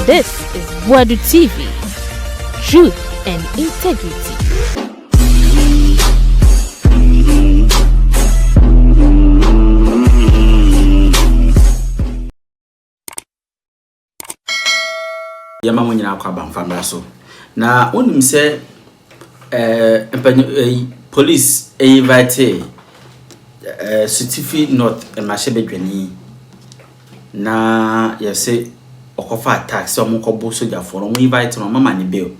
This is Boadu TV. Truth and integrity. Yama mo nyina kwa bamfamra so na onim se police invite City North Mashebedwani na yese okofa tax o mo kobo soja for no invite no mama ni bill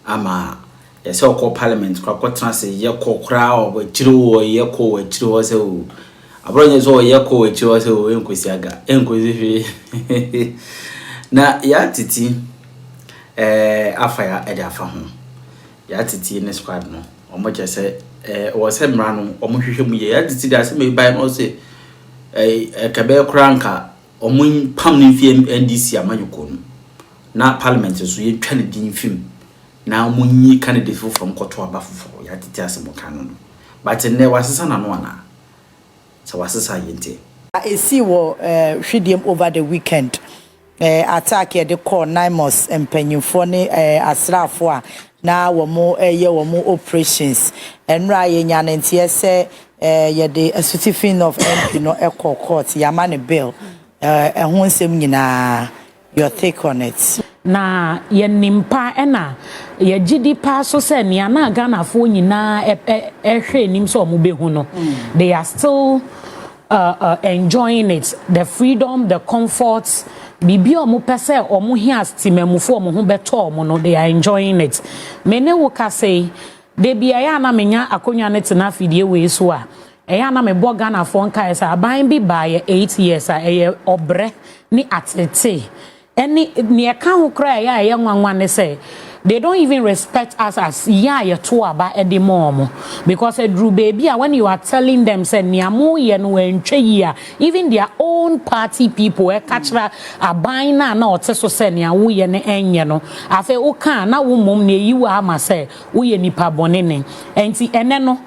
ama yese okọ parliament kwa transe ye kokra o chiro ye ko chiro se o abronya zo ye ko chiro se o enkosi aga enkosi na ya titi afaya edafa ho ya titi ne squad no omo jese o se mra no omo hwehwe mu ye ya titi da se me bai no se kabe kranka omo pam ne fie NDC amanyuko no na parliament so ye twa ne din fim na omo nyi candidate from koto abafofo ya titi asemo kan no but ne wasesa na no ana so wasesa yente I see wo hwediem over the weekend attack the call Naimos empenyimfo ne asrafo a na womo womo operations enra ye nyanentie se ye the certificate of MP no echo court yama ne bill ehun nsem nyina your take on it na ye nimpa na ye gidi pa so se ne na Ghana fo nyina ehwe nim so omo behu no they are still enjoying it, the freedom, the comforts. Bibi omo pese omo hi astimemufo omo ho beto omo no, they are enjoying it. Mene wo ka say de bia ya na menya akonwa ne tena fidie we so a eya na me boga na fo nka esa aban bi ba ye 8 years a eye obre ni atete eni ne ka ho kra ya ye nwanwa ne say they don't even respect us as ya to aba edi mom because drew baby when you are telling them say niamu ye no entwe yi even their own party people kachra aban na oteso say niamu ye ne enye no afa o kan na wo mom na yiwa ama say wo ye nipa bonene enti ene no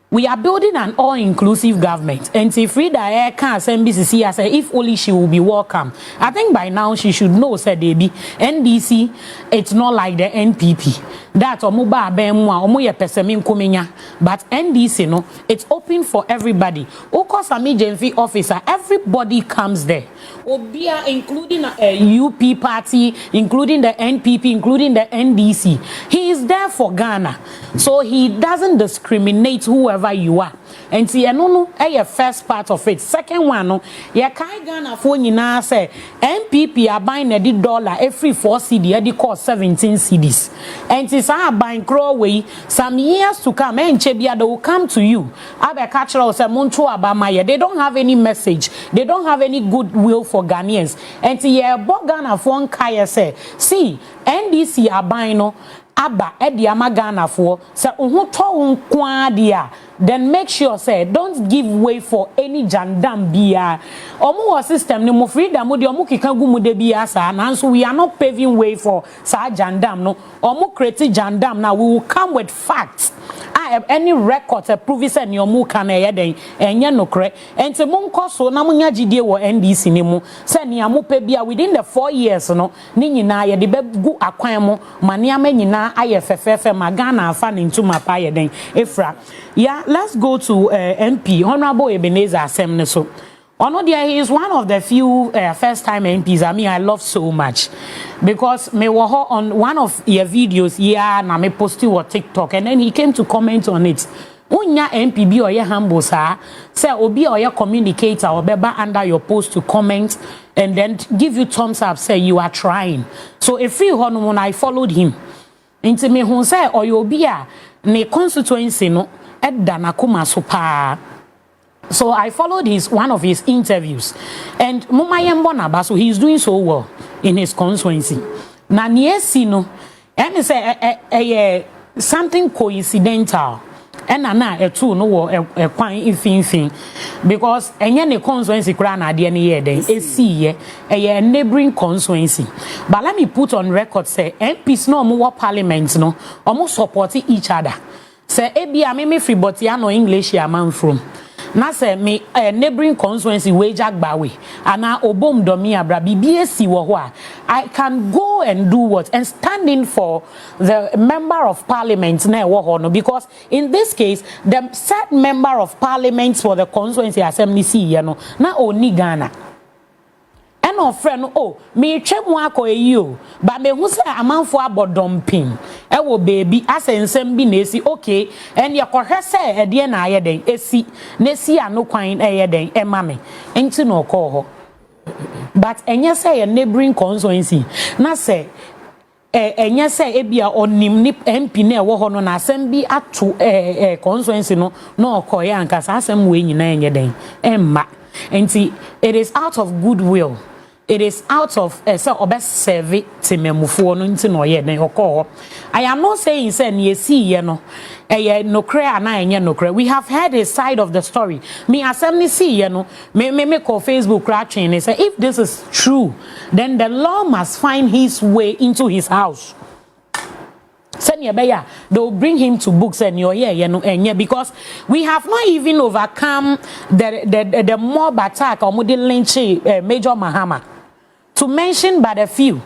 we are building an all-inclusive government. And if Frida Air can SMBCC, I say if only she will be welcome. I think by now she should know, said Debbie. NDC, it's not like the NPP. That omuba bemwa omuye pesemin kumenya. But NDC, no, it's open for everybody. Oko Sami Jenfi officer, everybody comes there. Obia, including a UP party, including the NPP, including the NDC. He is there for Ghana. So he doesn't discriminate whoever you are. And see, no, first part of it. Second one, no, ya kai Ghana for nyina say NPP are buying $1 every 4 CD, they cost 17 CDs. And it's buying crowway some years to come. And Chebia, they will come to you. Abe Kachra say Montu Abamaya. They don't have any message. They don't have any goodwill for Ghanaians. And see, Ghana for Kaya say, see, NDC are buying no. Aba edi amagana for say unho to nkwa dia then make sure say don't give way for any jandam bia omo system ni mo freedom mo de omo kika gumu de bia sa nanso we are not paving way for sa jandam no omo create jandam now we will come with facts I have any record prove say ni omo kan e den enye nokre enti mo nkoso na mo nya gidie wo NDC ni mu say ni amopa bia within the 4 years no ni nyina ye de begu akwan mo mane amanyina aye fefefe magana afa into mapa ye den efra yeah let's go to MP Honorable Ebenezer Asem so ono there he is one of the few first time MPs I mean I love so much because me wo on one of your videos yeah na me post you on TikTok and then he came to comment on it unya MPB or ye humble sir say obi or ye communicator or beba under your post to comment and then give you thumbs up say you are trying so if you when I followed him into me who say or you be a ne constituency no edda na kuma so pa so I followed one of his interviews and mumayembo na ba so he's doing so well in his constituency na niesi no and say something coincidental and na etu no wo kwan ifinfin because enye ne constituency kra na de ne ye den esi ye neighboring constituency but let me put on record say MPs no mo parliament no omo support each other say ebia me free but ya no English ya man from na say me neighboring constituency wage agbawe ana obom domi abra BBC wo ho a I can go and do what and stand in for the member of parliament na wo ho no, because in this case the said member of parliament for the constituency assembly see no na oni Ghana. No friend, oh, me chemu akoye but me who say amanfo abodompin. Wo baby asensem bi na esi okay, and ye kohwe say e de na aye den esi na esi ano kwan eye den e ma me. Enti no call ho. But enye say a neighboring constituency. Na say enye say e bia onim ni MP na wo ho no na asem bi ato constituency no na okoye anka sa asem we nyina enye den emma. Enti it is out of goodwill. It is out of obes serve timemufo no nti no ye den okọ. I am not saying say na see no nokre ana enye nokre. We have heard a side of the story. Me assembly see no me call Facebook cratching and say if this is true, then the law must find his way into his house. They will bring him to books and because we have not even overcome the mob attack or Lynch Major Mahama. To mention but a few.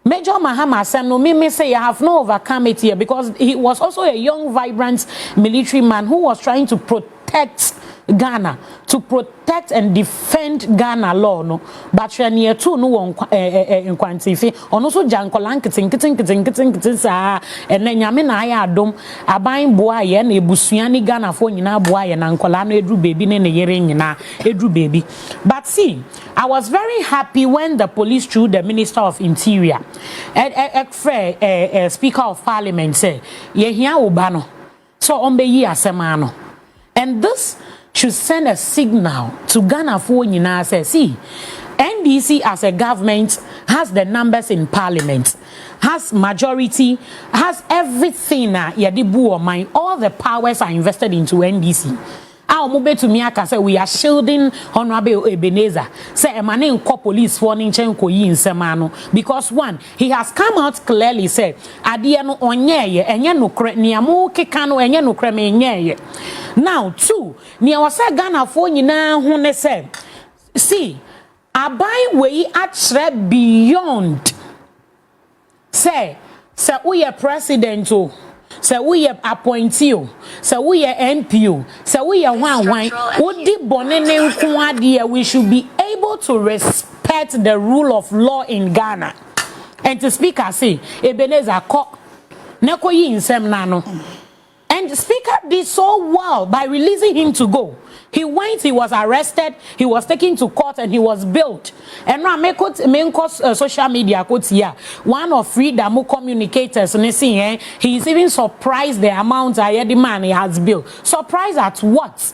Major Mahama said, no, me say I have not overcome it here because he was also a young, vibrant military man who was trying to protect Ghana, to protect and defend Ghana law, no. But near two no in quantifi, or no so jankolan kitin sa, and then yamina ya dom, a buying boy and a busiani Ghana for na boy and ankolano edru baby and a yearing na edru baby. But see, I was very happy when the police threw the Minister of Interior, Speaker of Parliament said, ye here ubano, so on be ye asemano. And this should send a signal to Ghana for nyina say, see, NDC as a government has the numbers in parliament, has majority, has everything all the powers are invested into NDC. To me, I say we are shielding Honorable Ebenezer. Say emane nko police for ninchen ko yi nsemano because one, he has come out clearly said adie no onyeye enye nokre niamu keka no enye nokre me nyeye. Now two, nia wasa Ghana for nyina hu ne say see abai we atre beyond say we president o. So we are appointee, so we are NPO, so we are one. We should be able to respect the rule of law in Ghana. And to speak, I say, Ebenezer Kok, Neko yi insem nano. And the speaker did so well by releasing him to go. He went, he was arrested, he was taken to court, and he was billed. And now, social media quotes here. One of freedom communicators, he is even surprised the amount I had the man he has billed. Surprised at what?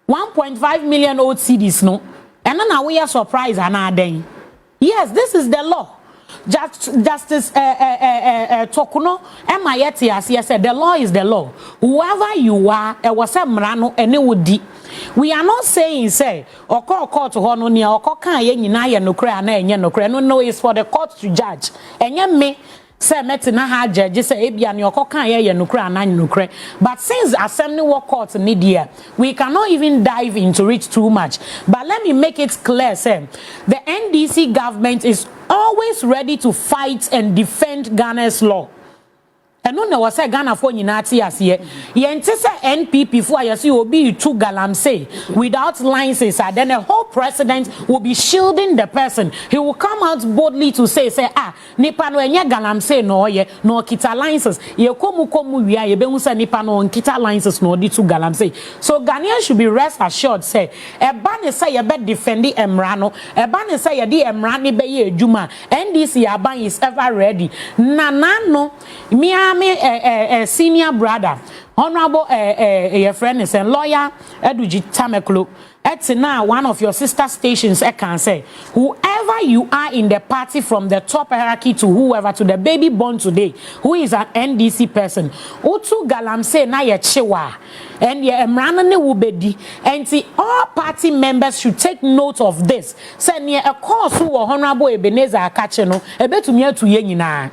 1.5 million old CDs, no? And then we are surprised, and yes, this is the law. Justice Tokuno Emayeti as he said, the law is the law. Whoever you are, was a mrano and it would we are not saying say or call to hononia or can ye no cray no it's for the court to judge. And ye me say metina ha judge say ebia ne okokan ye no cray na no cray. But since assembly work court need here, we cannot even dive into it too much. But let me make it clear, say the NDC government is always ready to fight and defend Ghana's law. And no was a Ghana for Ninati as ye. Yentisa NPP for you see will be two galamsey without licenses, then the whole president will be shielding the person. He will come out boldly to say nipa no enye galamsey no ye no kita licenses. Ye komu wia ye be unsa nipa no kita licenses no di two galamsey. So Ghanaians should be rest assured say e ba ne say ye be defendi emra no e ba ne say ye di emra ni be ye adwuma. NDC aban is ever ready. Nanano senior brother, honorable your friend is a lawyer, Eduji Tameklo. It's now one of your sister stations. I can say, whoever you are in the party, from the top hierarchy to whoever, to the baby born today, who is an NDC person, Utu galamsey na ye chewa, and ye emranane wubedi, and see all party members should take note of this. Say near a course who honorable Ebenezer Akacheno, ebetumia to ye nyina.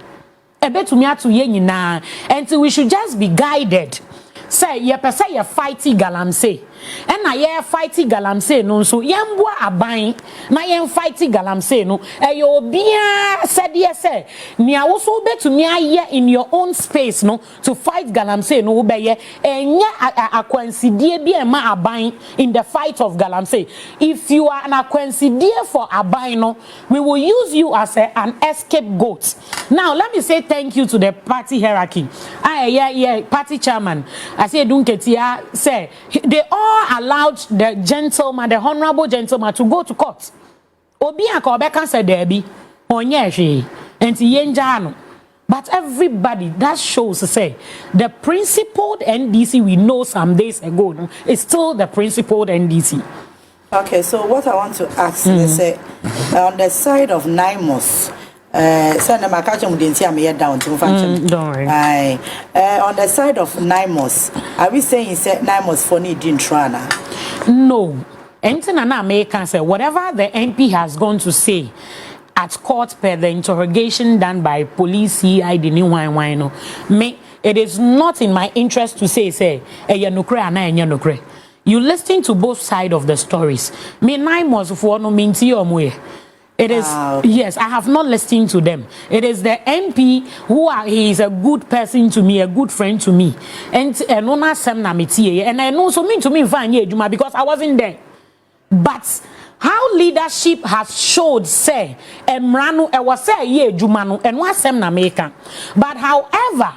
And so we should just be guided say ye pese ye fighty galamsey and na ye fighty galamsey no so yemboa aban na ye fighty galamsey no e obia said ye say nia wo so betumi aye in your own space no to fight galamsey no wo be ye enya akwansidie bi e ma aban in the fight of galamsey. If you are an akwansidie for aban no, we will use you as an scapegoat. Now let me say thank you to the party hierarchy. Party chairman. I say Dunketia say they all allowed the gentleman, the honorable gentleman, to go to court. Obi akobeka said debi onyeshi enti yenjano. But everybody, that shows say the principled NDC we know some days ago no, is still the principled NDC. Okay, so what I want to ask is say on the side of NIMOS. Don't worry. On the side of NIMOS, are we saying NIMOS for need in Trana? No. Antenna American say whatever the MP has gone to say at court per the interrogation done by police CID the new wine me it is not in my interest to say you listen to both sides of the stories. Me NIMOS for no minti omwe. It is yes, I have not listened to them. It is the MP he is a good person to me, a good friend to me. And I know so mean to me because I wasn't there. But how leadership has showed say emranu e was say ye jumanu and what sem na make. But however,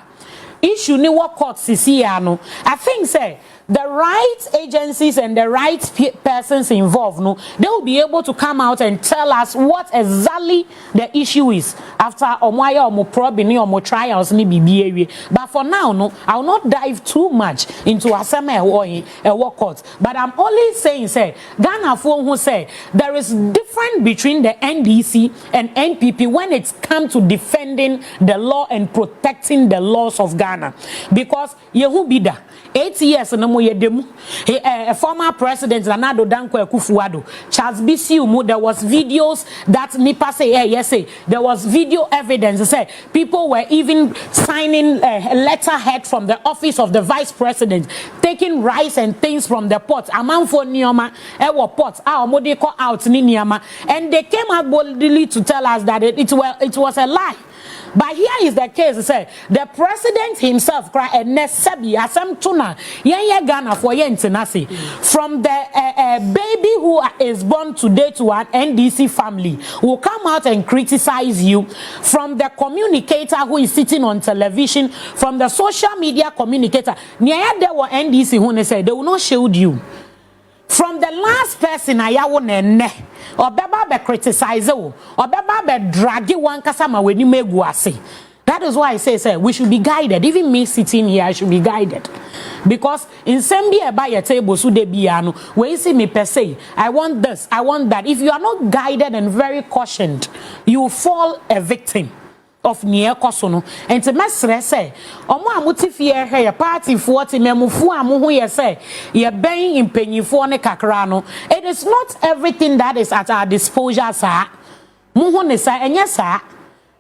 issue ni what court sisiano, I think say the right agencies and the right persons involved, no, they will be able to come out and tell us what exactly the issue is after omoya omo probini omo trials ni bibiye. But for now, no, I will not dive too much into asema or court. But I'm only saying, say, Ghana for who say there is difference between the NDC and NPP when it comes to defending the law and protecting the laws of Ghana, because yehu bida 8 years no more yedemu. Former president Nana Danko Akufo-Addo, Charles Bisiumu, there was videos that Nipa say yes say there was video evidence say people were even signing a letterhead from the office of the vice president, taking rice and things from the pot. Amanfo nioma ewo pot omode call out ni niama, and they came out boldly to tell us that it was a lie. But here is the case, say the president himself cry a nesebi asem tuna yen Ghana for yen tenasi from the baby who is born today to an NDC family will come out and criticize you, from the communicator who is sitting on television, from the social media communicator. Nya there were NDC who they say they will not shield you. From the last person I ne or beba be criticize or beba be drag you one kasama when you make guase. That is why I say we should be guided. Even me sitting here, I should be guided. Because in Sambia by a table so de biano, where you see me per se, I want this, I want that. If you are not guided and very cautioned, you will fall a victim of near kosono. And to mesre say omo amutifie he ya party for ti memufu amu ye say ye ben impanyifo ne kakra no. It is not everything that is at our disposal, sir. Muhu ne sa enye sa.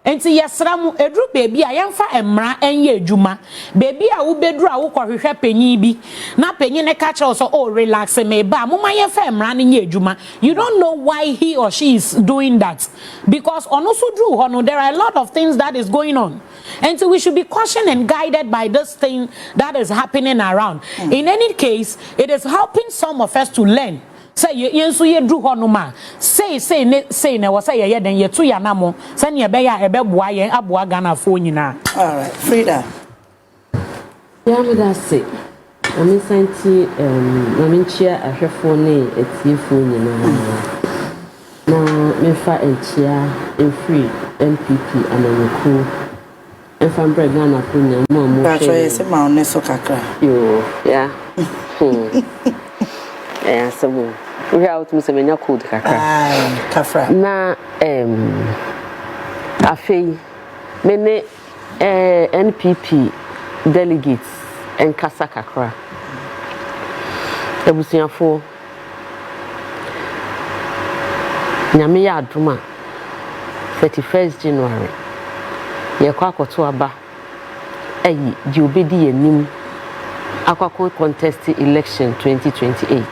Enti yesra mu edru baby a yemfa emra enye adwuma. Baby a wo bedru a wo kohwehwe panyi bi na panyi ne ka che so oh relax me ba muma yemfa emra ne nye adwuma. You don't know why he or she is doing that, because onoso dru ho no there are a lot of things that is going on, and so we should be cautioned and guided by this thing that is happening around. In any case, it is helping some of us to learn. Say yensu ye dru ho no ma say ne wo say ye den ye to ya na mo say ne be ya ebe boa yen aboa Ghana fo nyina. All right, Frida. Yeah, me that say I'm santi I'm chia ahwefo ne etiefo nyina. Na me fa enchia en free NPP ananku enfa mbre Ghana fo nyina mo Ka so yesi ma one so kakra. Yo, yeah. Eh, so we are out to menya code kakra. Kafra. Na afei mene NPP delegates en kasa kakra. Ebusiafo nyame ya aduma 31st January ye kwa akoto aba ayi di obedi yanim Akwako contest election 2028.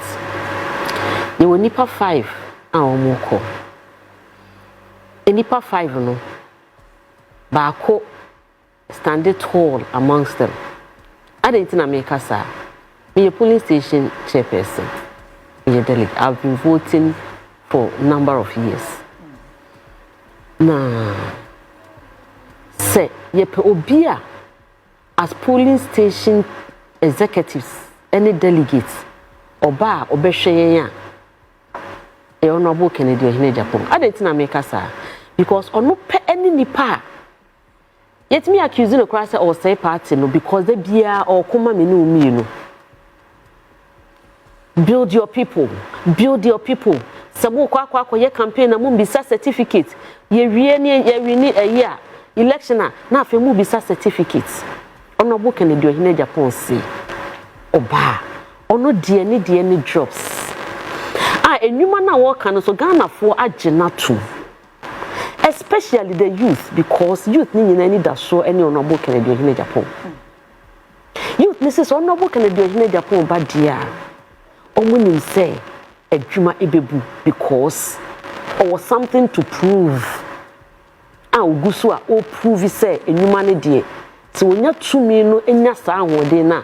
You will nipa 5 and omoko. Nipa 5 no. Baako standing tall amongst them. I didn't know make us be a polling station chairperson. I've been voting for a number of years. Now, say yepe obia as polling station executives, any delegates, oba obesheye e honorable Kennedy Ohene Japan. I didn't know make us because ono pe any nipa. Yet me accusing the class or say party no because they be or kuma me no. Build your people. Build your people. Sabu kwa ye campaign na mu bisa certificate. Ye win a year election na fe mu bisa certificate. Honorable Kennedy Ohene Japan say oba ono de any jobs. Enuma na work no so Ghana for agena too. Especially the youth, because youth need that so any honorable Kennedy Ohene Japan. Youth Mrs. Honorable Kennedy Ohene Japan bad dear. Omunim say edwuma ebebu because or something to prove. Ugusu a o prove say enwuma ne de. So onya tumi no enya saa ahode na.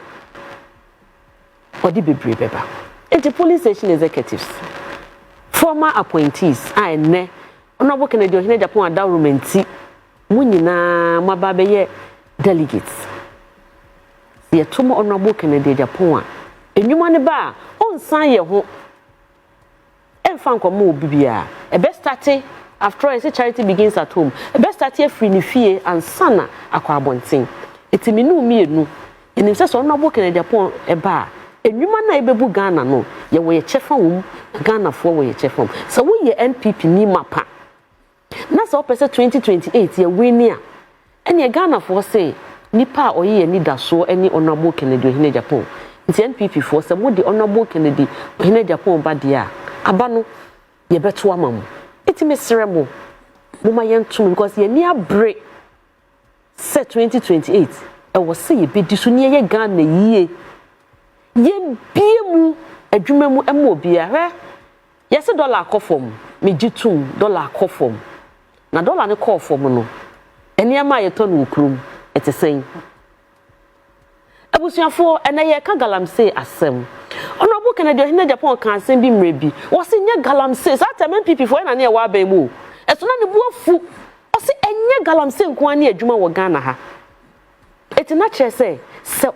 Odi bebre beba. The police station executives, former appointees, ne Honorable Kennedy Ohene Japan adawrumenti mu nyina mababeye delegates ye tomo Honorable Kennedy Japan enwuma ne ba onsan ye ho emfa nkomo obibia e be start after all say charity begins at home e be start free ni fie ansana akwa abonten etimi nu mienu enim se so Honorable Kennedy Japan e ba enwuma na ebebu Ghana no ye wo ye chefa wom Ghana fo wo ye chefa so wo ye NPP ni mapa na so pese 2028 ye win a ene Ghana for say nipa oye ni da so any Honorable Kennedy Ohene Japan nti NPP for say mo the Honorable Kennedy Ohene Japan ba dia aba no ye beto amam etime seremo mo ma yentum because ye ni abre say 2028 e wo say ye bedi so ne ye Ghana yie ye biemu adwuma mu ema obia hwe ye se dollar akofom me gitum dollar akofom na dollar ne call for no eniama ye to no ukrum etesen abusuafo enaye ka galamsey asem Honorable Kennedy Ohene Japan kan asem bi mrebi wo se nye galamsey sa ta MPP fo na ne wa ba mu eso na ne buafu wo se enye galamsey nko ane adwuma wo Ghana ha etina kire se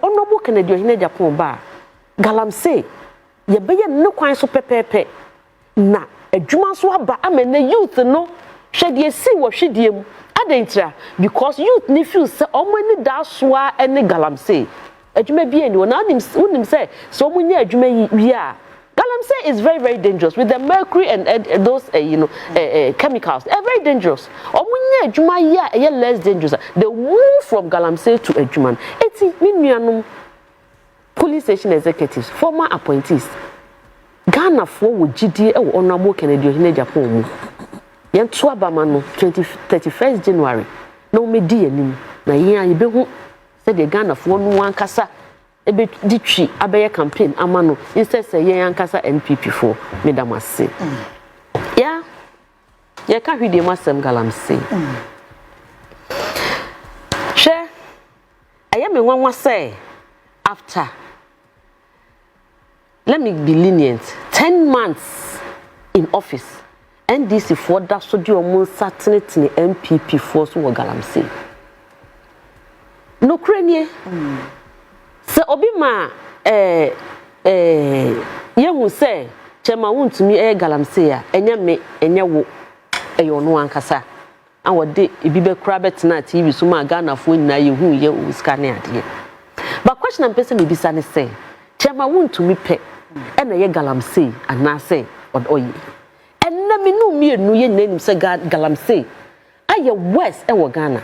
Honorable Kennedy Ohene Japan ba galamsey ye beye ne kwan so pepepe na adwuma so aba amene youth no hwede si wo hwede mu adentra because youth ni feel say omani da so a ene galamsey adwuma bi eni wona unim say so omunye adwuma wi a galamsey is very dangerous with the mercury and those chemicals very dangerous omunye adwuma ya less dangerous they move from galamsey to adwuma eti minuanum police station executives former appointees Ghana for wo gidi e wo Honorable Kennedy Ohene Japan mu yen to abama no 31st January na o medi anim na yen aye behu se de Ghana for no ankasa e be ditwi abeye campaign amano instead say yen ankasa NPP for medamase ya ye ka hwede masem galamsey she aye me nwanwa say after let me be lenient 10 months in office NDC for that so di omo certainty MPP for so galamsey no krenie se obi ma yehu se chema wuntumi galamsey a enye me enye wo eyo no ankasa an wode ebi be kura betena TV so ma Ghana fo nyina yehu ye o scan ade but question am person me bisa ne say chema wuntumi pe ena ye galamsey anase oyi enna me no mienu ye nanim se galamsey aye west e wo Ghana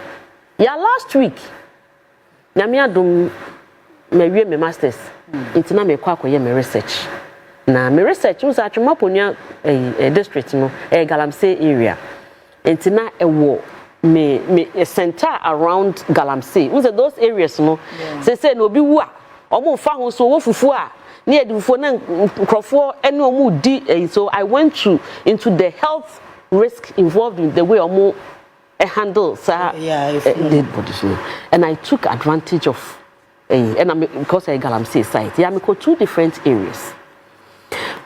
ya last week na me adom me me masters intina me kwa akoye me research na me research unsa atwema ponia district no galamsey area intina e wo me center around galamsey unsa those areas no say no bi wu a omo fa ho so wo fufu a na edufo na nkrofo ene omo di so I went into the health risk involved in the way omo handle dead bodies, and I took advantage of and I'm because I galamsey site. Yeah, I go 2 different areas.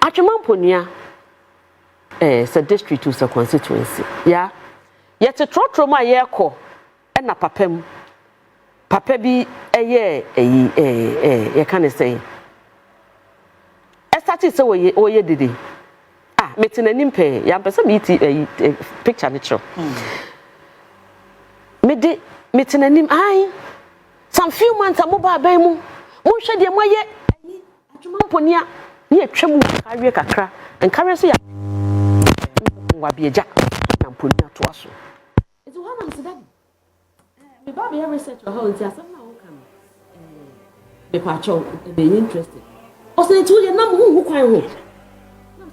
Achimamponia it's a district to a constituency. Yeah. Yet a trotro ye ko and na papem. Papa bi you can say. Started so ye did. Ah, meeting an impe, ya person meet a picture nature. Meeting an im some few months a mobile bemu. Mo shed your moye Achimamponia near Tremu carry kakra and carry so be a jack and put me to us. It's one of the daddy. My baby ever said to her, and said, "Somehow come. The patrol be interested." I said to you, "No, who quite home."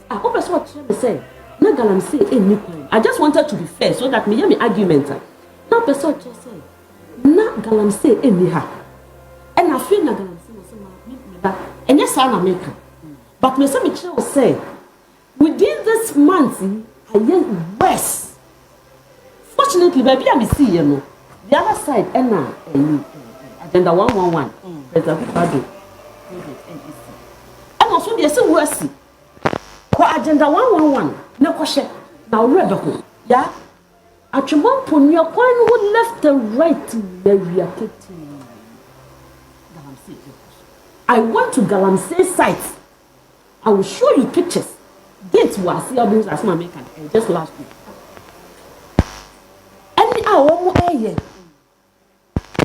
I hope that's what she said. No galamsey any point. I just wanted to be fair so that me hear me argument. Now person just say, "Na galamsey any ha." And I feel na galamsey was me and yes, I'm American. But me say within this month. I get worse. Fortunately, baby, I see you know. The other side, agenda 111, President Boadu, NDC. And also, there's a worse. Agenda 111, no question. Now, Rebecca, yeah. Achimamponia, who left the right where we are taking galamsey. I went to galamsey site. I will show you pictures. Dates was see as my maker just last week. Any hour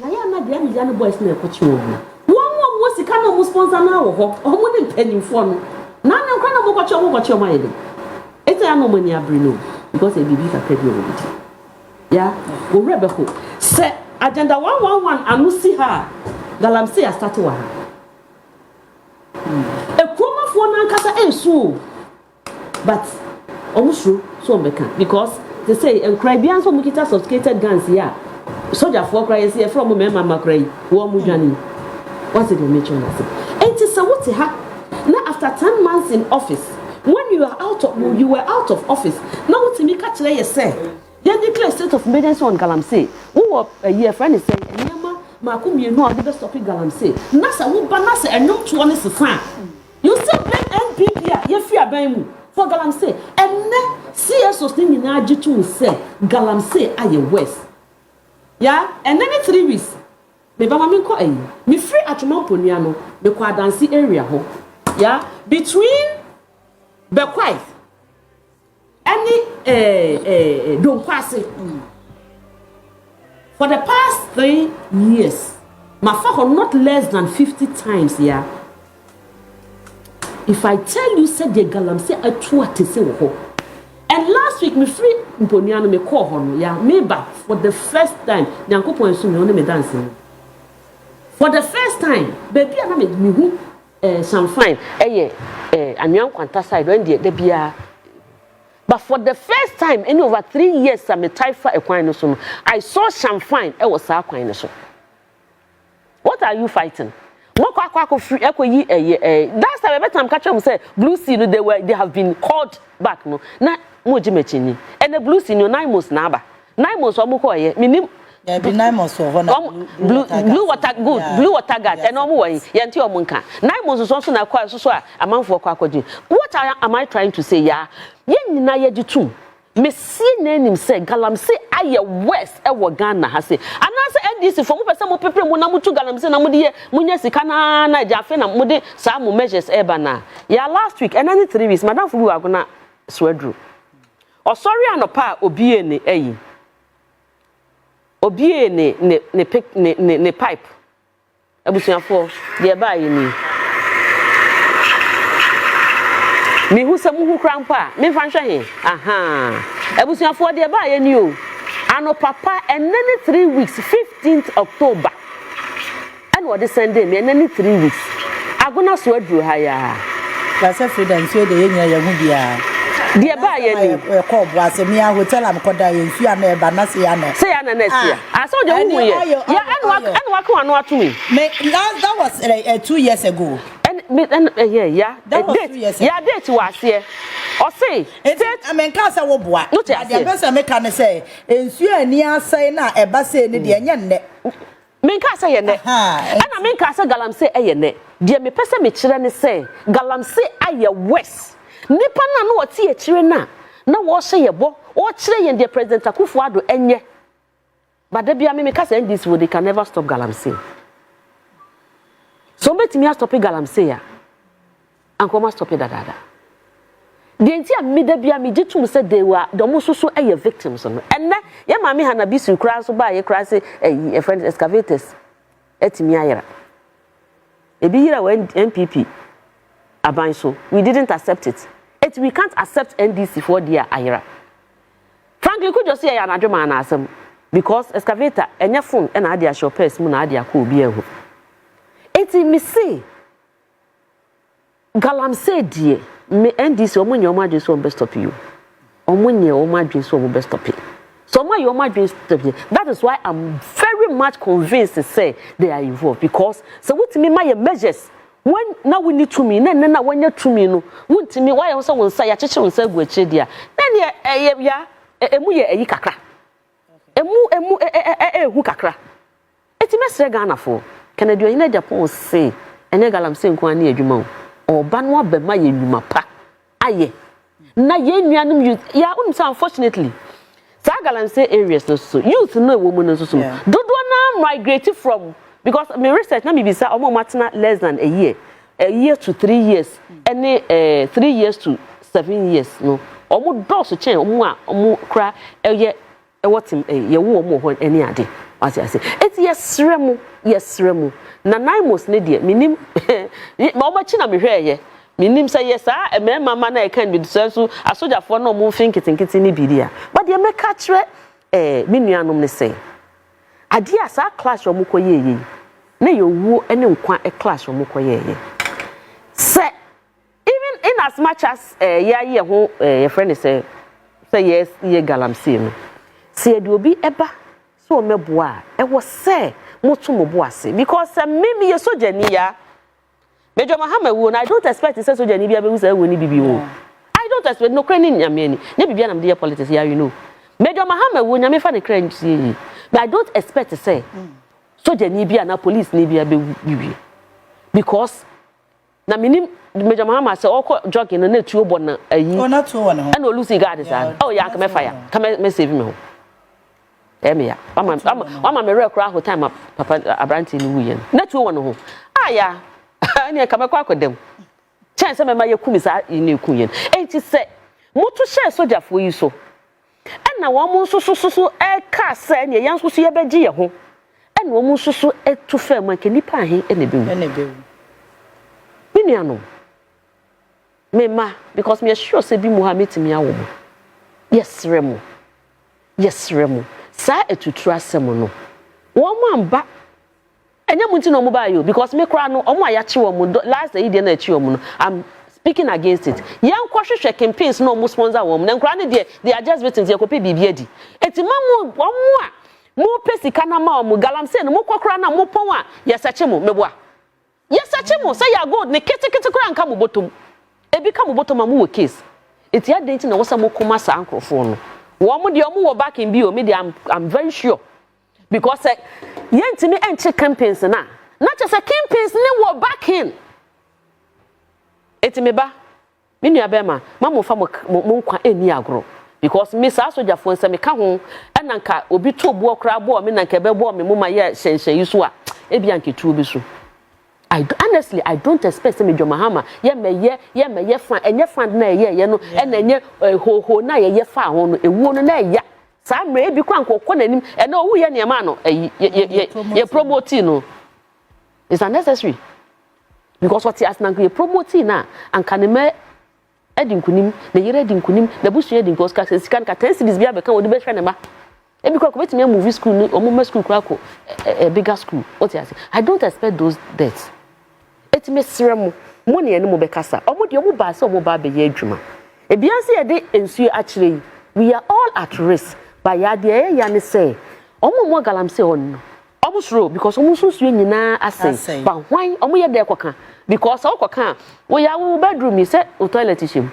na ya na dia mi jana boys na ekochi wo. Won wo sika na mo sponsor na wo ho. Omo ne mpanyimfo no. Na na nkwa na mo kochi o mayede. Ete ya no mani abri no because e bibi ka kedi o bi. Ya, wo rebeko. Se agenda 111 anu si ha. Galamsey a start wa ha. E kromafo na nkasa ensu. But almost true, so because they say Caribbean so mukita sophisticated guns here. Soldier for cry say from mama cry. What's it mention that? And it's a what now after 10 months in office, when you were out of office, now what me catch you say. Then declare state of emergency on galamsey. Who a year friend is saying, Nyama Makumi no ade be stop galamsey. Nasa wo ba nasa enum to one is fan. You still blame NPP ye fear ban for galamsey and ne CS sustain na agitu say galamsey aye west. Yeah, and then 3 weeks. Me ba mama nko ayi. Me free Achimamponia no, me kwa dance area ho. Yeah, between Bekwai any don't pass it. For the past 3 years, my father not less than 50 times, yeah. If I tell you, said the galamsey a true to say, and last week, me free Mponiano me call hon, yeah, me back for the first time, Nyanko point soon, only me dancing. For the first time, baby, I made me some fine, and young quanta side when the bia. But for the first time in over 3 years, I'm a type for a quine so I saw champagne, I was a quine so. What are you fighting? Free last time every time catch them say blue sea no they have been called back no na mojimechini and the blue sea no 9 months na aba 9 months omo ko ye minim there be 9 months for blue water good yeah. Blue water guard and omo wan ye nti omo nka 9 months so na kwa so a amanfo kwa akwaji. What am I trying to say ya ye nyina ye gitum me see nanim say galamsey aye west e wo Ghana ha say anase NDC for mo pese mo pepre mo na mo tu galamsey na mo de munya sika na jafe na mo de sa mo measures e ba na ya last week and any 3 weeks madam fubu agona swedru o sorry anopa obie ne eyi obie ne pipe abusuafo de ba yi ni me who some who crampa me fansha he aha ebusuafo de ba ye ni o ano papa and then 3 weeks 15th October and what the Sunday me and then 3 weeks agona so adru ha ya class freedom so de yenya ya hu bia de ba ye call Boase me a hotel am koda ye nsu ya na eba na se ya na. Say ya na next year. I saw the who ye. Yeah, and work on what to me. That was 2 years ago. Yeah. That was 2 years ago. Yeah, date was here. Or say, I mean, Casa wo boa. No, the best I make can say, nsu ani asai na eba se ne de enya nne. Men ka say ne. And I mean ka say galamsey eye ne. De me pese me kire ne say galamsey aye west. Nipa na no oti e kire na wo hye yebo. O kire yen de President Akufo-Addo enye. But there be me ka say NDC they can never stop galamsey. So betimi stop galamsey ya. Anko ma stop dada. The entire media be me jitum said they were the most so a victims on and na ya mami hana bisu kra so ba ye kra say a friend excavators etimi ayera e bi yira when NPP aban so we didn't accept it we can't accept NDC for their ayera frankly could just say ya na dwuma na asem because excavator enya phone e na ade shoppers mu na ade akọ obi ehu me say galamsey die me NDC omunye omadwe so best stop you omunye omadwe so best stop it so my omadwe stop you that is why I'm very much convinced to say they are involved because so what me my measures when now we need to me na when you to me no want me why you say won say ya cheche won say go achi dia then ya emu ye eyi kakra emu ehu kakra eti mesre Ghana for Kennedy ina Japan say ene galamsey nko ani adwuma oba no abema ye nwuma pa aye na ye nuanum youth ya unsa unfortunately sa galamsey areas no so youth no ewo mu no so dodo na migrate from because my research na me be say omo matena less than a year to 3 years any 3 years to 7 years no omo dose chen omo kra ye wotim ye wo omo ho ani ade what I say it's yesremu na naimos ne de minim ma obachi na mehwe ye minim say yes a me mama na e kan bi so asojafo na omo fin kitinkiti ni biria but de me ka kire me nuanom ne say ade asa clash omo koye na ye wu ene nkwa clash omo koye say even in as much as ye ho your friend say yes ye galamsey no say de obi eba so meboa e wo say moto mobo ase because me ye soja ni ya Major Mahama wo na I don't expect to say soja ni bia be say wo ni bibi wo I don't expect no crane nyame ni na bibia na me politics ya you know Major Mahama wo nyame fa ne crane sie but I don't expect to say soja ni bia na police ni bia be bibi because na minim Major Mahama say oko jogging na tuo bo na ayi o na tuo no and o lose guard say oh ya ka me fire ka me save me ho Emia, mama me rekra ho time papa abranti ni wuye na tuo wono ho aya ene ka mekwa akodem chance me ma yakumi sa ni kuye enti se mutu share sojafo yi so na wo mu susususu e ka se ne yan susu ye beji ye ho na wo mu susu etu fa ma ke nipa ahe ene bewu miniano me ma because me sure say bi Muhammad mi awo yes remo sa etutura asem no wo mamba enya munti no mo ba yo because me kra no omo ayache wo mo last day dey na achi wo mo no I'm speaking against it yan kwahwehwe campaigns no mo sponsor wo mo na kra ne dey they are just waiting to copy bibia di eti mamu omo a mo pesika na ma mo galamsey no mo kwakra na mo pon a yesache mo meboa yesache mo say ya gold ne ketekete kra nka mo botom ebi ka mo botom ma mo wo case eti ya denti na wo sa mo koma sa ankrofo no Woman the omu back in bio me I'm very sure because yentimi enche campaigns na not just a campaigns ne wo back in etime ba me nua be ma mo fa mo nkwa eni agro because me sa sojafo nse me ka ho enanka obi to bo okra bo me nanka be bo me mo ma ye hyenhyen yiso a ebi anke tuo bi so honestly I don't expect me Major Mahama ye me fan enye fan na ye no ena enye ho na ye fa ho no ewu no na ya sa mre bi kwa nkokọ nanim ena owu ye ne ma no ye promote no is unnecessary because what as na ye promote na anka ne me edinkunim na yere edinkunim na busu edinkunim ka sika ka 10 cities bia be kan odi be hwe ne ma ebi kwa betimi movie school no omo school kwa ko a bigger school what you say I don't expect those debts etime sremu mo ne ene mo be kasa omo de omo ba se omo ba be ye adwuma Ebiansi e de ensuo actually we are all at risk by ya de ya ne say omo galamsey on omo suro because omo susu nyina ase ba hwan omo ye de koka because o koka wo ya wo bedroom yi say o toilet shim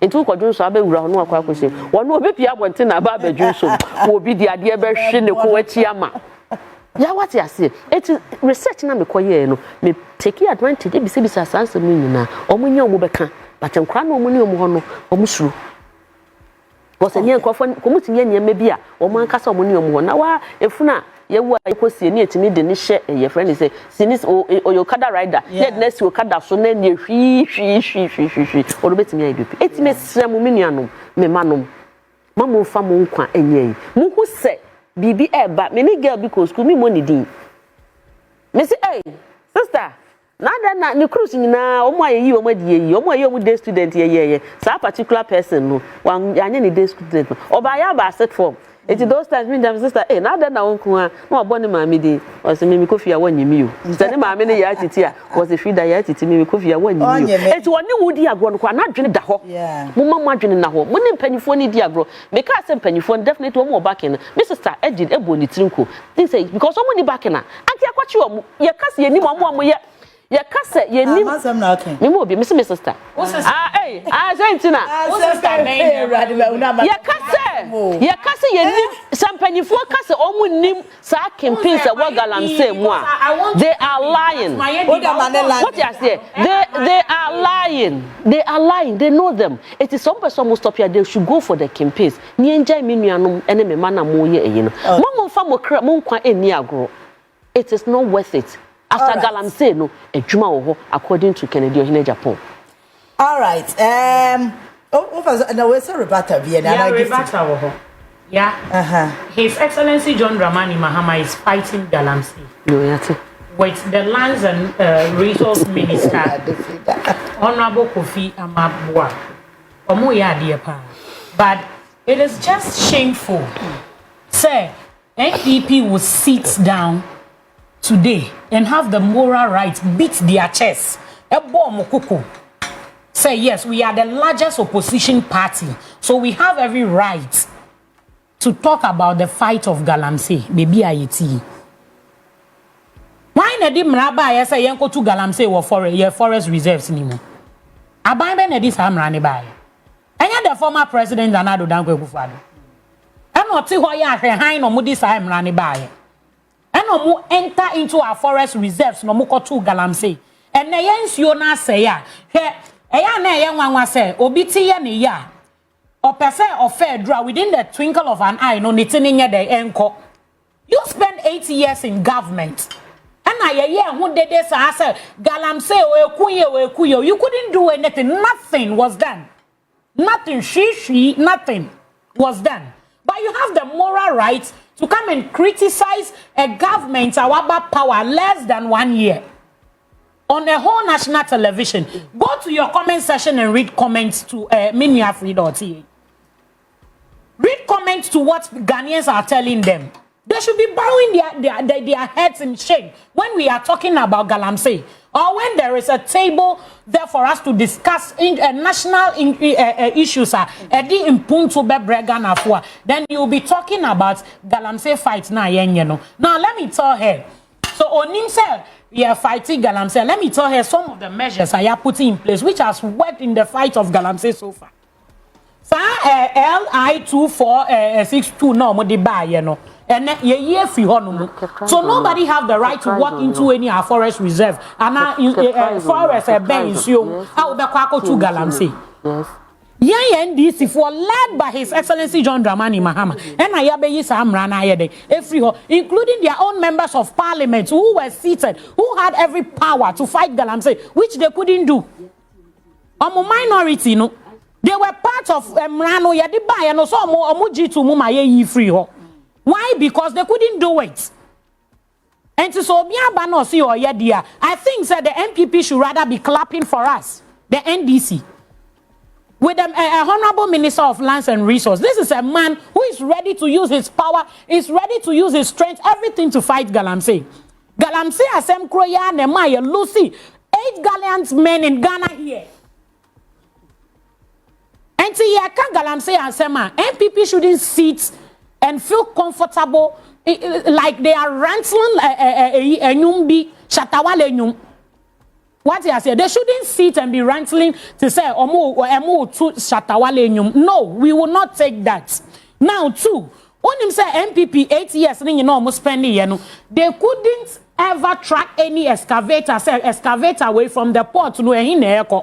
entu kwadun so abewura ho no akwa kwese wono obepia abonte na ba abadwun so wo bi de ade be hwe ne ko wachi ama ya what you say it research na me koye no me take advantage e bisa sanse mu nyina omo nya omo beka but nkra na omo ne omo ho no omo suro because enye nkofo komutinye nyema bi a omo ankasa omo ne omo ho na wa efuna yewu akosie ne etimi de ne hye ye friend say sinis o kada rider yet next o kada so na ne hwi o do betimi ayidupi etimi sra mu menuanom me manom mamu fa mu nkwa enye yi mu hu se bibi eba me ni girl bi ko school mi mo ni din me say hey sister na ni cruise nyina omo ayeyi omo di yeyi omo ayeyi omo day student ye sa particular person no wan anye ni day student oba ya ba set form it those times me dem sister na wonku a na oboni maami di o se me kofi a wanyemi o se ne maami ne ya titi a o se frida ya titi me kofi a wanyemi o eti woni wudi agro no kwa na dwene da ho mo mama adwene na ho mo ne mpanyifo ne di agro me ka se mpanyifo definitely omo backing me sister edid ebo ni trinko think say because omo ni backing na anti akwachi omo ye kase ye ni omo ye ya kase ye ni me mo obi me se sister sentina sister ya kase ye ni sampanyifo kase omu nim sa campaign se wa galamsey mu a they are lying what you say they are lying they know them it is some person must stop here they should go for the campaigns ni enjai me nuanom ene me mana mo ye eyi no mo mfa mo kra mo nkwa eni agro it is not worth it after galamsey no adwuma wo ho according to Kennedy Ohene Japan. All right. No, we say rebata bi na rebata wo ho. Yeah. His Excellency John Dramani Mahama is fighting galamsey. No, yati. With the Lands and Resource Minister, Honorable Kofi Amabua. Omo ya de pa. But it is just shameful. Say, NPP will sit down today and have the moral right beat their chest. Ebo mokoko. Say yes, we are the largest opposition party, so we have every right to talk about the fight of galamsey. Baby ayeti. Why na di mraba ya say yenko to galamsey wo forest reserves ni mo. Aban be na di sa mra ne ba. Enya the former president Nana Akufo-Addo. Eno ti ho ya hwe han no mo di sa mra ne ba. Eno mo enter into our forest reserves no mo ko to galamsey. And na yensuo na say ya. Eya na ye nwanwa say obi ti ye ne ya opese ofe dra within the twinkle of an eye no nitini nye de enko. You spend 8 years in government and na ye hu dede sa say galamsey we kuye you couldn't do anything. Nothing was done. Nothing nothing was done. But you have the moral right to come and criticize a government our power less than 1 year on the whole national television. Go to your comment section and read comments to miniafree.ca. Read comments to what Ghanaians are telling them. They should be bowing their heads in shame when we are talking about galamsey, or when there is a table there for us to discuss national issues. Then you will be talking about galamsey fight now. Now let me tell her. So Onim said, we are fighting galamsey. Let me tell her some of the measures I are putting in place, which has worked in the fight of galamsey so far. So LI2462 no mo de buy, and ye free hono. So nobody have the right to walk into any forest reserve and forest bench you out the kwako to galamsey. Yes. Yeah, NDC for led by His Excellency John Dramani Mahama, and Ayabe Samrana Yede, including their own members of parliament who were seated, who had every power to fight galamsey, which they couldn't do. A minority, no, they were part of Mrano Yadiba and also Omuji to Mumaye free. Why? Because they couldn't do it. And to so Biabanosi or Yadia, I think that the NPP should rather be clapping for us, the NDC. With a honorable Minister of Lands and Resources. This is a man who is ready to use his power, is ready to use his strength, everything to fight galamsey. Galamsey asem kroya nemaya Lucy, 8 gallant men in Ghana here. And see, I can't galamsey and say, NPP shouldn't sit and feel comfortable like they are ranting a nyumbi shatawale nyum. What I say, they shouldn't sit and be ranting to say omo to shatawale nyum. No, we will not take that. Now, too, when him say NPP 8 years, you know, almost spending, you know, they couldn't ever track any excavator away from the port. No, in the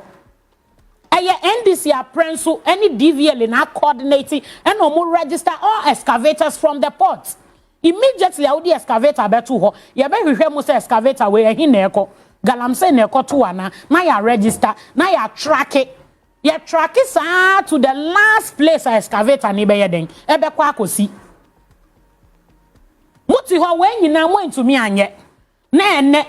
NDC apprentice, any DVL in our coordinating and no register all excavators from the port. Immediately, I would excavator better ho. You better hear most excavator where in neko galamsey neko to ana. Now you register. Now you track it. You track it to the last place I excavator ni be yeden. Ebe kwa kosi. Muti ho when you na mo into me anye. Ne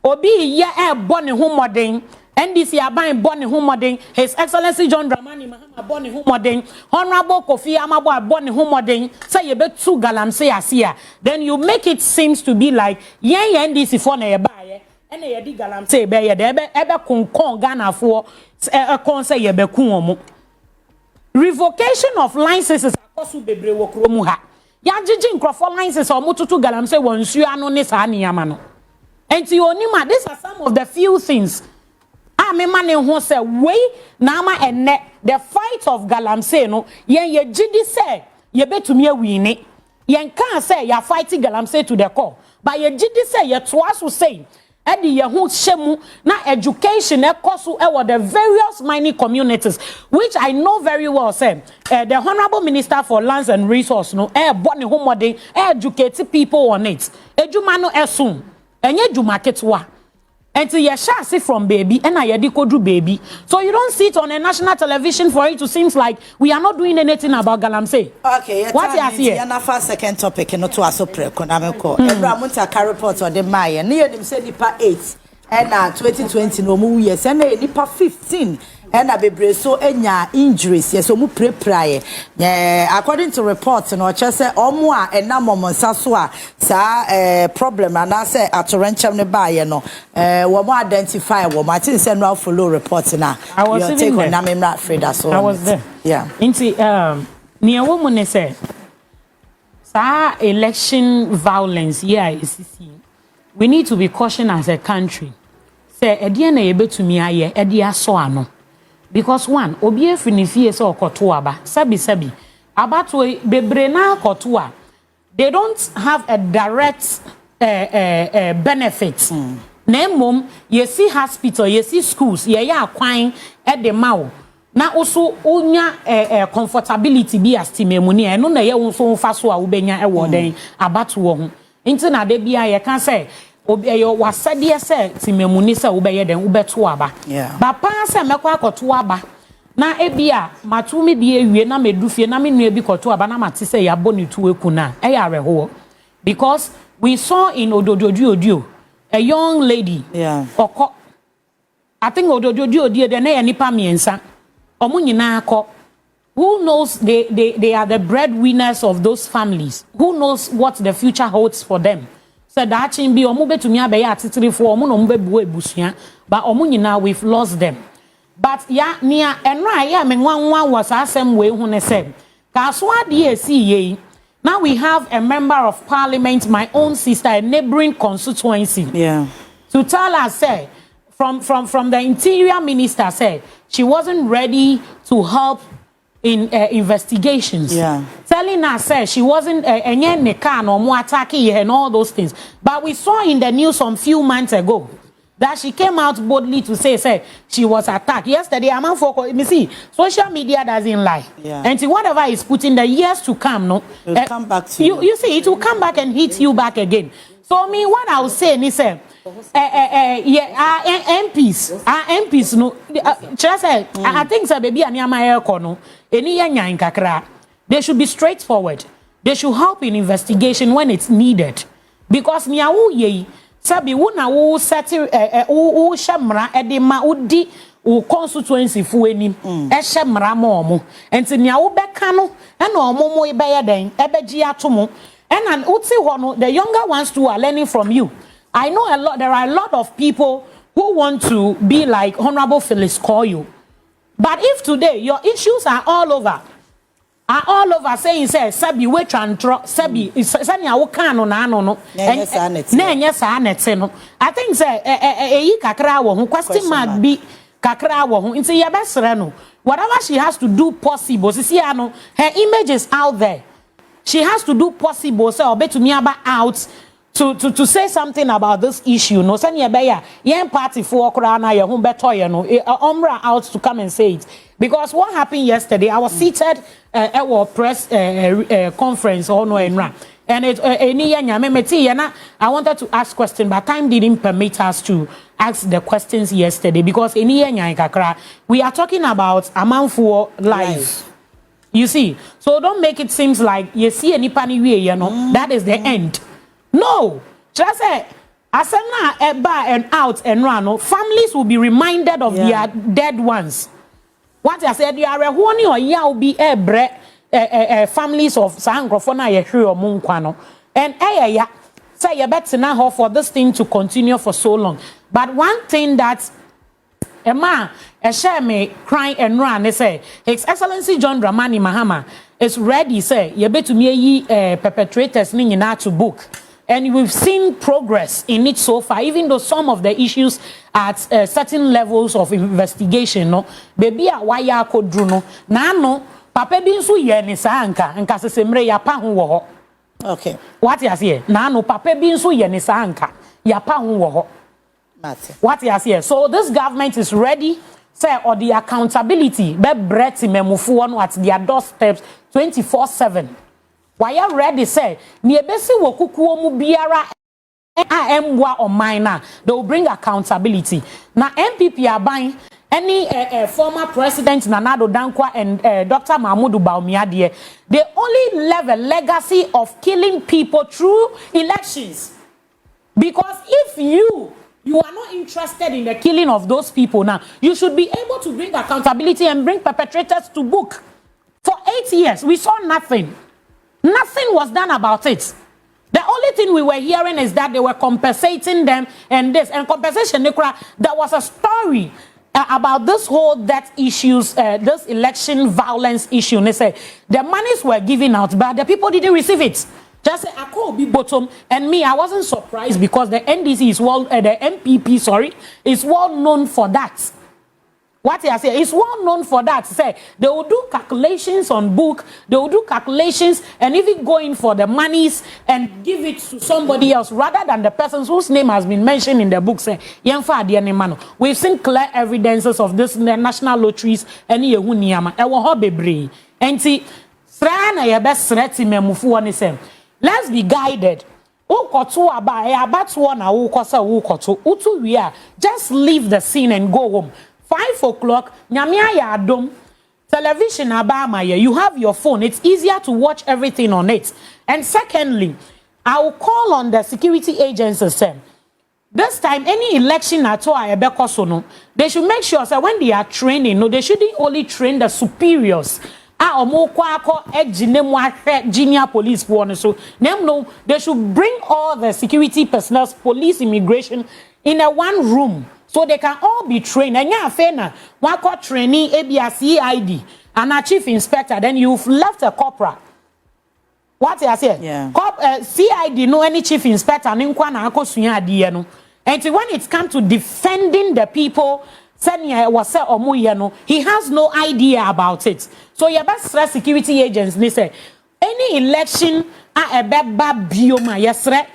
obi ye born in home modern. NDC aban born in home modern. His Excellency John Dramani Mahama born in home modern. Honorable Kofi Amabo born in home modern. Say you bet two galamsey asia. Then you make it seems to be like NDC for na ye and ye di galamsey be ye de ebe konkon Ghana for kon say ye be kun omo. Revocation of licenses akosu bebre wo kromu ha. Ya jiji nkrofo licenses omo tutu galamsey wonsu anu ne sa niyama no. Enti onima, these are some of the few things. Me man who say way nama and the fight of galamsey no ye jidi say ye betumi awini ye can say ya fighting galamsey to the core but ye jidi say ye twice will say edi ye hu shemu na education ekoso the various mining communities which I know very well say the Honorable Minister for Lands and Resources no born home modern educate people on it ejuma no esun enye juma ketwa. Until you shall see from baby and I do baby. So you don't sit on a national television for it to seem like we are not doing anything about galamsey. Okay, what you see? Na first second topic no to aso pre economical. Ebra munta ka report on the Maya. Ne nim say nipa 8 and 2020 no mu years and nipa 15 and bebre so enya injuries yes omu praye according to reports no che say omo a enam omonsa so a sa problem and say atorenchem ne baye no wo mo identify wo ma tin say no follow report na I was take on na memra Freda so I was there yeah inti near woman ne say sa election violence we need to be cautious as a country say edie na yebetumi aye edie aso ano. Because one, obi efinifie se okoto aba, sabi abato bebre na okoto a, they don't have a direct benefit. Na mom, you see hospital, you see schools, ye ya akwan e de ma wo. Na also onya comfortability bi astimemu ni eno na ye wo so fa so a wo benya e wo den abato wo ho. Nti na de bia ye kan say obeyo wasade se timemuni se ubeye den ubeto aba ba pa se mekwa akoto aba na ebia matumi de ewie na medufie na menu ebi koto aba na mate se ya boni tu eku na e ya reho because we saw in Odododio a young lady oko I think Odododio de na ya nipa miensa omo nyina akọ who knows they are the breadwinners of those families who knows what the future holds for them. So that chin be omu betumi abe ya titiri for omu no mbebu ebusua but omu nyina we've lost them but ya nia enra ya me nwanwa was asem we hu ne say ka so ade esi ye now we have a member of parliament my own sister a neighboring constituency to tell us say from the interior minister said she wasn't ready to help in investigations, telling us say she wasn't any can or more attacking her and all those things. But we saw in the news some few months ago that she came out boldly to say she was attacked. Yesterday, I'm for me see social media doesn't lie, and whatever is put in the years to come, no, it'll come back to you. You see, it will come back and hit you back again. So me, what I was saying is MPs no just I think say baby anyama eko no eni yanyan kakra they should be straightforward they should help in investigation when it's needed because nia wo ye sabi wo na wo set wo shamra e de ma odi wo constituency fu enim e shamra ma omo enti nia wo beka no e na omo mo e be ye den e be gi atomo and uti ho no the younger ones too are learning from you. I know there are a lot of people who want to be like Honorable Phyllis Koryoo. But if today your issues are all over saying say sabi we trantro sabi sanya wo kan no na no na sa nete no I think say eyi kakra wo ho question mark bi kakra wo ho nti ye besre no whatever she has to do possible see ano her image is out there. She has to do possible say obetumi aba out to say something about this issue. No sanya beya yen party for okra na ye ho beto ye no omra out to come and say it. Because what happened yesterday, I was seated at our press conference or no enra, and I wanted to ask questions, but time didn't permit us to ask the questions yesterday because we are talking about Amanfuo life. You see, so don't make it seem like you see any panic you know that is the end. No, just say. Asana eba and out and run. Families will be reminded of their dead ones. What I said, you are a honey or ya be a families of Sangrofona Yahoo Munquano. And ya say you better now for this thing to continue for so long. But one thing that a man, a share me crying and run, they say, His Excellency John Dramani Mahama is ready, say, you better me perpetrators ning to book. And we've seen progress in it so far, even though some of the issues at certain levels of investigation, no, baby, why ya could no, no, papa bin so ye ni sa anka se semre ya pa ho wo ho. Okay. What you say? No, papa bin so ye ni sa anka ya pa ho wo ho. What you say? So this government is ready, say, or the accountability, be breath memufu no at their doorsteps 24/7. Why you ready say ni ebesi wo kukuo mu biara emwa on minor they will bring accountability. Now NPP aban any former president Nana Dankwa and Dr. Mahmoud Bawumia they only left a legacy of killing people through elections. Because if you are not interested in the killing of those people now, you should be able to bring accountability and bring perpetrators to book. For 8 years we saw nothing. Nothing was done about it. The only thing we were hearing is that they were compensating them and this. And compensation, there was a story about this whole death issues, this election violence issue. And they say the monies were given out, but the people didn't receive it. Just say, I call be bottom. And me, I wasn't surprised because the NDC is the NPP, is well known for that. What I say is well known for that. Say they will do calculations on book, they will do calculations and even go in for the monies and give it to somebody else rather than the person whose name has been mentioned in the book. Say we've seen clear evidences of this in the national lotteries and let's be guided. Just leave the scene and go home. 5 o'clock, nyamia ya adom, television abama ya, you have your phone, it's easier to watch everything on it. And secondly, I will call on the security agencies. This time, any election at all, they should make sure that when they are training, no, they shouldn't only train the superiors. Junior police so no, they should bring all the security personnel, police, immigration in a one room. So they can all be trained. And yeah, fena, one court trainee, ABCID, and a chief inspector, then you've left a corporal. What I say? Yeah. CID, no any chief inspector, and when it comes to defending the people, he has no idea about it. So your best security agents, they say, any election, a bioma, yes, right?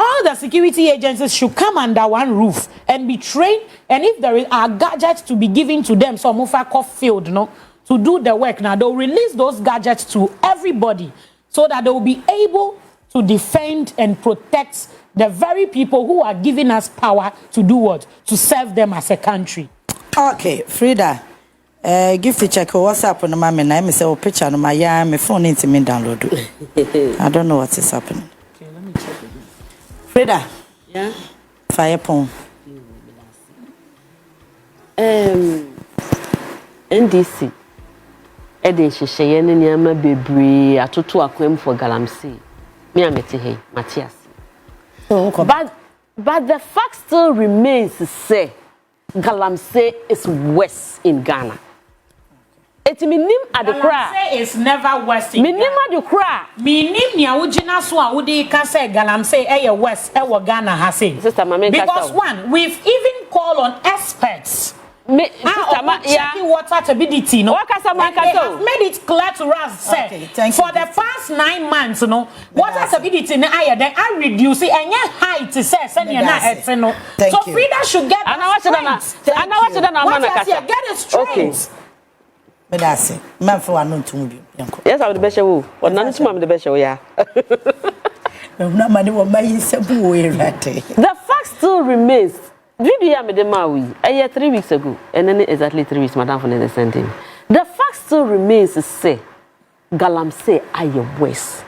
All the security agencies should come under one roof and be trained. And if there are gadgets to be given to them, so Mufako field, no, to do the work. Now they'll release those gadgets to everybody so that they will be able to defend and protect the very people who are giving us power to do what? To serve them as a country. Okay, Frida, give the check what's up on my name. I say, oh, picture on my phone into me download. I don't know what is happening. Frida. Yeah. Fire pong. NDC. Ede sheye ne nyama bebre atoto akwem for galamsey. Me amete hey, Matthias. But the fact still remains to say galamsey is worse in Ghana. Eti minim adekra. Galamsey is never West. Minim adekra. Minim nia ugina so a wudi ka say galamsey eye West e wo Ghana ha say. Sister Mama because one, we've even called on experts. Sister Ma, checking water turbidity, no. They have made it clear to us, for the past 9 months, no, water turbidity in higher than I reduce it and yet height to say, send you not no. So Frida should get get it straight. Okay. But that's it. Man for one to move. Yes, I'm the best show. Or none to the best show, yeah. Not money will buy you some way. The fact still remains. Video made the Maui a year 3 weeks ago, and then exactly 3 weeks, Madame for the sending. The fact still remains to say, galamsey are your West.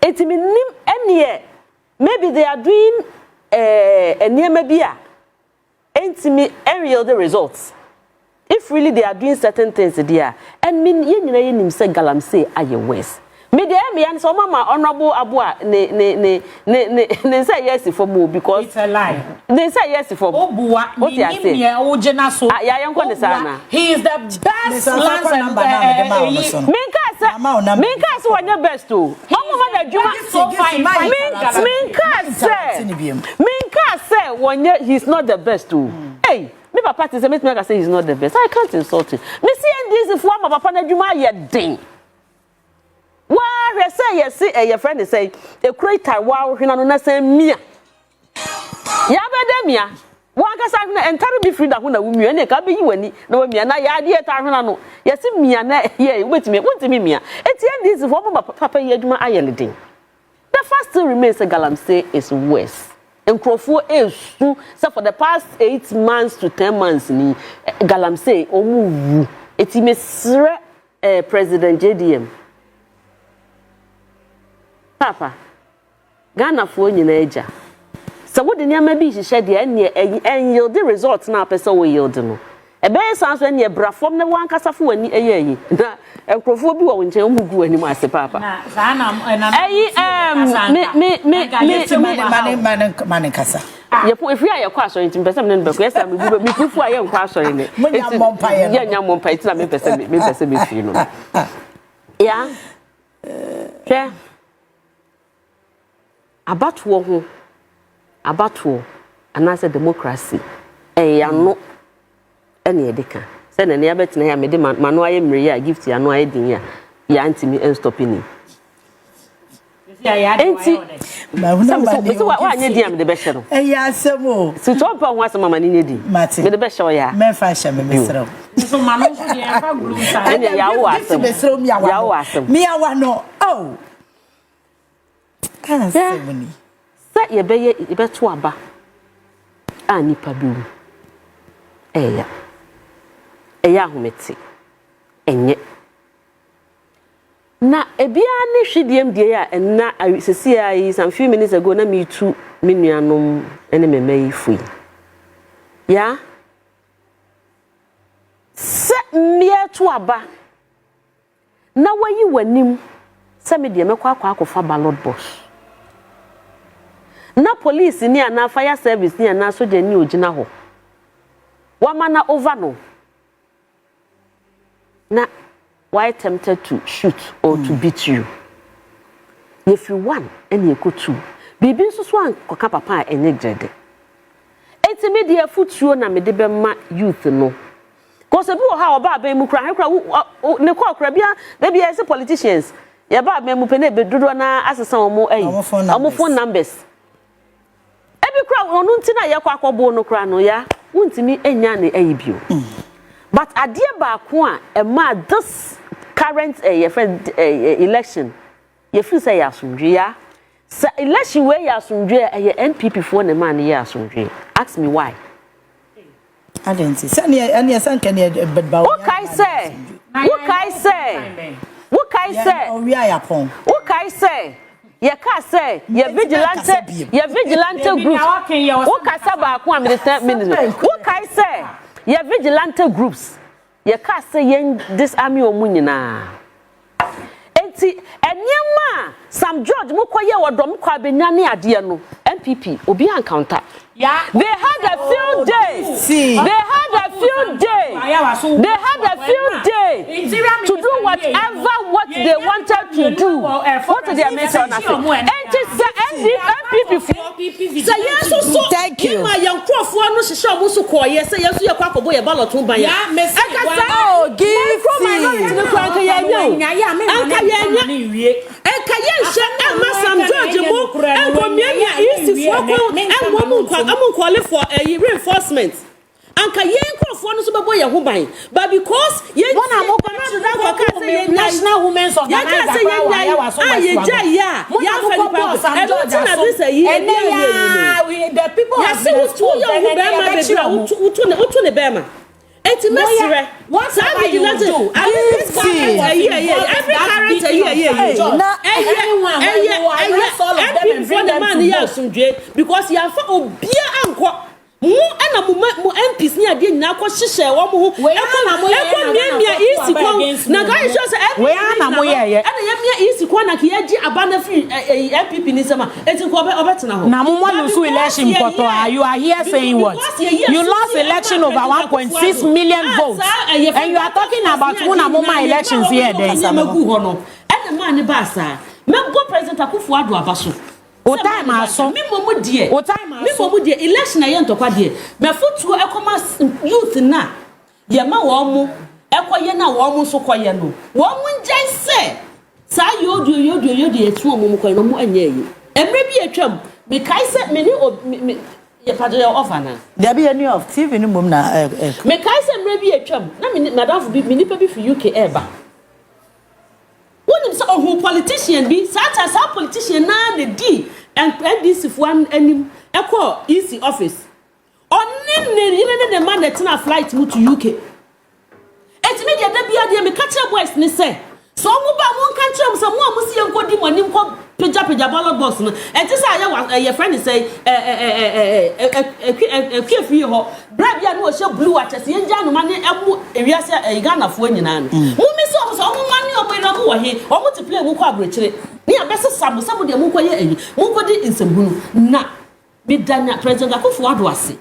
It mean any maybe they are doing a near maybe ain't me real the results. If really they are doing certain things there, and mean you say galamsey are your West. Me dey and so mama honorable Abua ne say yes for more because it's a lie. They say yes for Obua what you say. He is the best lance and Minka say one your best too. Minka say one year he's not the best too. Hey, me papa say me say he's not the best. I can't insult him. Me see NDC for my papa na djuma ye den. Why say yes, your friend is saying a great wow, na say mia. Yabedemia. One can and carry me free that when a woman and can be you any no me and I idea tarano. Yes, me and ye wait me, want me mia. Etienne this form of papa yeduma ayeliding. The first still remains a galamsey is West. And Crawford is so for the past 8 months to 10 months ni galamsey omu. Eti mesre President JDM. Papa, Ghana for nyina eja. So what the nyama bi hihye de en yield the results na person we yield no. E be san so ne bra from ne wan kasa fo wani eyi. Na enkrofo bi wo nchen mugu ani ase papa. Na sa na man kasa. Ye po efri aye kwa asori ntim pese me ne be ko yesa me bu me fufu aye nkwa asori ne. Munya mompa ye. Ya nya mompa iti na me pese me fi no. Ya. Che abatuo anase democracy yano ene edeka se na ya betina ya mede manu aye mre ya gift ya no aye din ya ya antimi stopping enti wa anye din am de be hye no ya asemo si to pa ho asema mani ne di me de be hye ya me fa hye me mesro so manu so de fa group sa ene ya wo asem mi awa no oh kana semuni sa ye be to aba ani pa bi wu eya ahomete enye na ebia ne hwediem die ya na sesi ai some few minutes ago na me tu me nuanom ene memai fui ya se mie to aba na wayi wanim se me de mekwa akofa ballot box na police ni ana fire service ni ana so de ni ogina ho wama na over no na why tempted to shoot or to beat you if you want any go to bibi so so an koka papa enye grede enti me de afutuo na me de be ma youth no cause bi wo ha oba ba mu kra ne kwa kra bia na bia se politicians ya ba me mu pe na be dodo na asesa omo phone numbers ebi kra onu ntina ye kwa akobo no kra no ya wuntimi enya ne ayibio but adie ba ko a ma this current election ye feel say asundwe ya so election wey asundwe NPP for ne man ye asundwe ask me why I didn't see any sanke ne bedba what kai say we are yapon what kai say ye ka say ye vigilante groups what ka say ba ko am the 10 minutes what kai say ye vigilante groups ye ka say yen this army omunyina enti enyema Sam George mukoye wodom kwa benya ne ade no NPP obi encounter. Yeah. They had a few days. See. They had a few days. They had a few days to do whatever what they wanted to do. What did they make on us? And it's the NPP. So yes, so thank you. My young crofo no she show musu ko yes yes you kwako boy ballot to ban ya. Oh, give minority no kwanka ya nya. Enka ye hye amasam George mo enko mianya isi foko enwo call for reinforcement. Anka ye nkrofo no so bebo ye ho ban but because ye National Women's Organization the people have been exposed it's messy. What's every current because you have mu ana mu MPs ni ade nyina akọ hyehyẹ wo mu ho ekọ isi kon na ga show say we ana mo ye ana ye mia isi kon na ke yaji abana free MPP ni sama eti ko obetena ho na mo lose election poto you are here saying what you lost election over 1.6 million votes and you are talking about una mo elections here then magu ho no ana man ni ba sa membo president Akufo Addo abaso o time aso me momu die election aye ntokwa die me fotuo ekoma youth na ye ma wo mu ekoye na wo mu so koye no wo mu ngai se sa yodu etu omu koye no mu anya yi emre bi etwam me kai se me ni ye padre offer na there be any of TV ni mum na me kai se emre bi etwam na me madam bi me nipa bi fi UK eba woni so ohu politician bi sa politician na the D and NDC for one anim eko EC office onni ne man that na flight mu to UK etimi de da bia de me catch boys ni say so mu ba mu kan tram so mu amusi yenkodi mani nko peja ballot box no enti say your friend say free ho bra bia no she blue watches yenja no mani emu ewiase Ghana fo nyina no mu mi so mu mani obira ko wo he o mu ti play mu ko abrechire ni abese samu de mu ko ye eyi mu ko di nsembunu na bi danya president Akufo Addo ase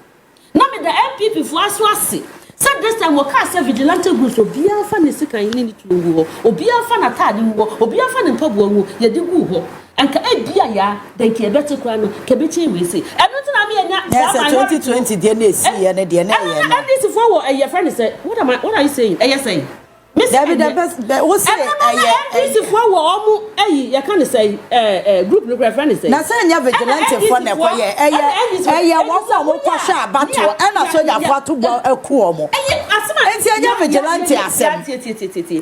na me the NPP fo aso ase said this time we can't say vigilante groups obi afa ne sika ni ni tuwu ho obi afa na tade wo obi afa ne mpabuo wo ye di gu ho anka ebia ya den ke bete kwa no ke bete we say eno tina me nya 2020 de na esi ye ne de na ye and this for what your friend say what are you saying saying David the best we say this for what omu you can say group no friend say na say nya vigilante for na kwa ye wo for mo kwa sha battle e na so ya for to eku omo enti nya vigilante asem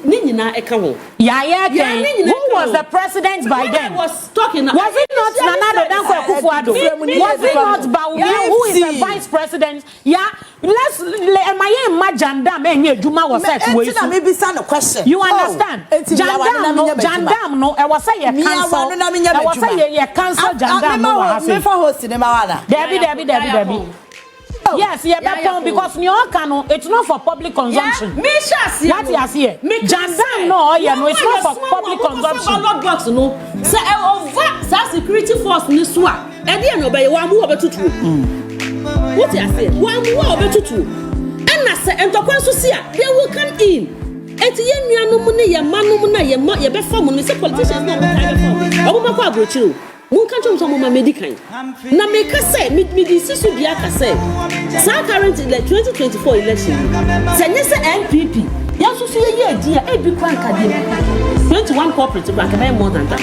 ni nyina e ka ho who was the president by then was talking was it not Nana Akufo Addo was it not Boadu who is the vice president let's my jandam enye juma was set we question you understand jandam no e was say ye cancel e was say ye cancel jandam no was say host ne ma wana Debbie yes, because Nyokano, it's not for public consumption. What you here? Jandam no, it's not for public consumption. Box no. Say over security force ni swa. E dey no be wa mu obetutu. What you say? Wa mu obetutu. Na say entokwa so sia, they will come in. Eti ye nuanom ne ye manom na ye be fam no say politicians no be time fam. Obo makwa abrochiru. Mun kan chom so mo medical na me ka say me di sisu bia ka say sa current 2024 election say nyese NPP ya so so ye di e bi kwan ka de 21 corporate bank more than that.